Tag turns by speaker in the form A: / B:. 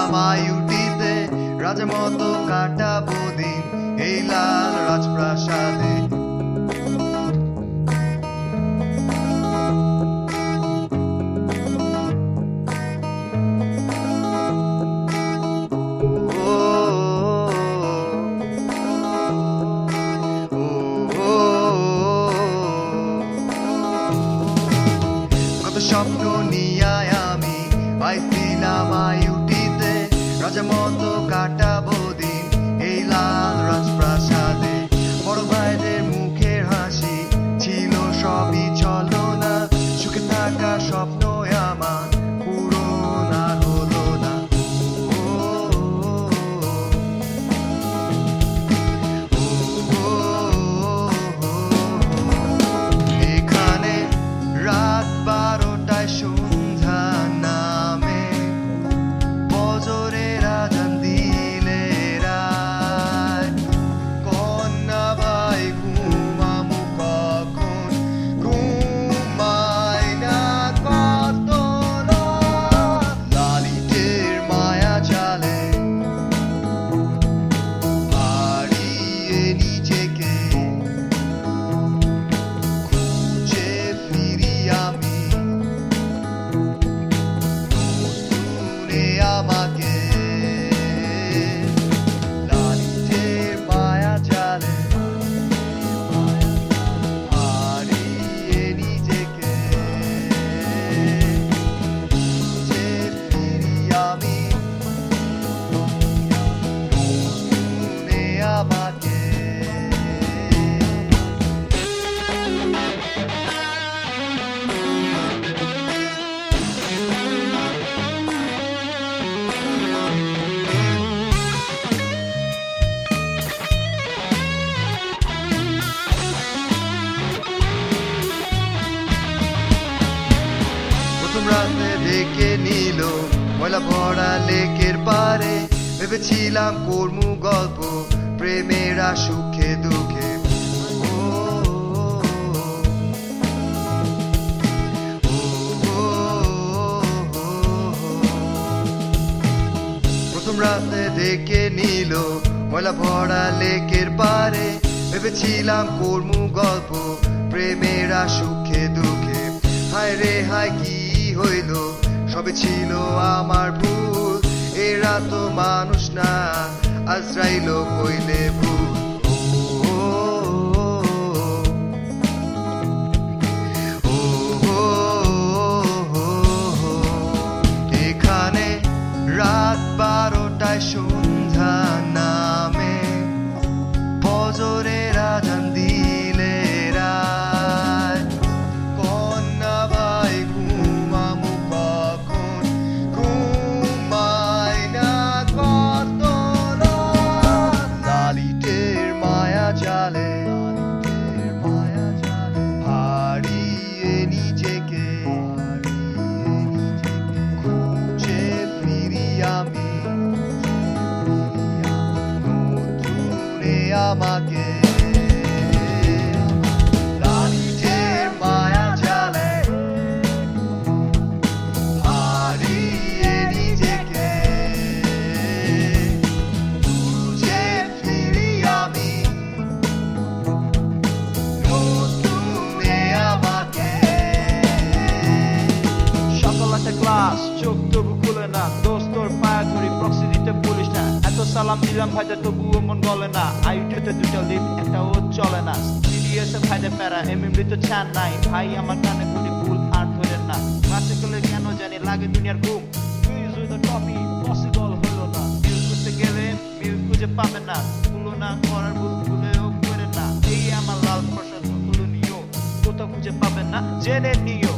A: ছিলাম আইউটিতে, রাজার মতো কাটাবো দিন এই লাল রাজপ্রাসাদে। স্বপ্ন নিয়ে আমি আইছিলাম আইউটিতে, রাজার মতো কাটাবো দিন এই লাল রাজপ্রাসাদে। বড় ভাইদের মুখের হাসি ছিল সবই ছলনা, সুখে থাকা স্বপ্ন আমার পূরণ আর হলো না। এখানে রাত 12টায় সন্ধ্যা নামে, বজরের আজান দিলে রায়, কন্যা ভাই ঘুমামু কখন, ঘুমাই না কত রাত। লালিটের মায়া জালে হারিয়ে নিজেকে, খুঁজে ফিরি আমি নতুনে আমাকে। লালিটের মায়া জালে হারিয়ে নিজেকে, খুঁজে ফিরি আমি নতুনে আমাকে। প্রথম রাতে ডেকে নিল ময়লা ভরা লেকের পারে, ভেবেছিলাম কর্মু গল্প প্রেমেরা সুখে দুঃখে। প্রথম রাতে ডেকে নিল ময়লা ভরা লেকের পারে, ভেবেছিলাম কর্মু গল্প প্রেমেরা সুখে দুঃখে। হায় রে হায় কি হইল, সবে ছিল আমার ভুল, এরা তো মানুষ না, আজরাইল কইলে ভুল। এখানে রাত 12টায় সন্ধ্যা নামে, বজরের আজান দিলে রায়, কন্যা ভাই ঘুমামু কখন, ঘুমাই না কত রাত। লালিটের মায়া জালে হারিয়ে নিজেকে, খুঁজে ফিরি আমি নতুনে আমাকে। লালিটের মায়া জালে হারিয়ে নিজেকে, খুঁজে ফিরি আমি নতুনে আমাকে।
B: সকাল আছে ক্লাস, চোখ তবু খুলে না, দোস্তর পায়া ধরি প্রক্সি দিতে বলিস না। এত সালাম দিলাম ভাইদা তবুও মন গলে না, আইউটিতে দুটা লিপ একটা ও চলে না। সিরিয়াসে ভাইদা প্যারা এমএমডি তো ছান নাই, ভাই আমার কানে করি ভুল আর ধরেন না। ক্লাসে গেলে কেন জানি লাগে দুনিয়ার ঘুম, quiz with the topic possible হলো না। মিল করতে গেলে মিল খুঁজে পাবে না, তুলনা করার ভুল ভুলেও করেন না। এই আমার লাল প্রসাদ হলো নিও, কোথাও খুঁজে পাবেন না, জেনে নিও।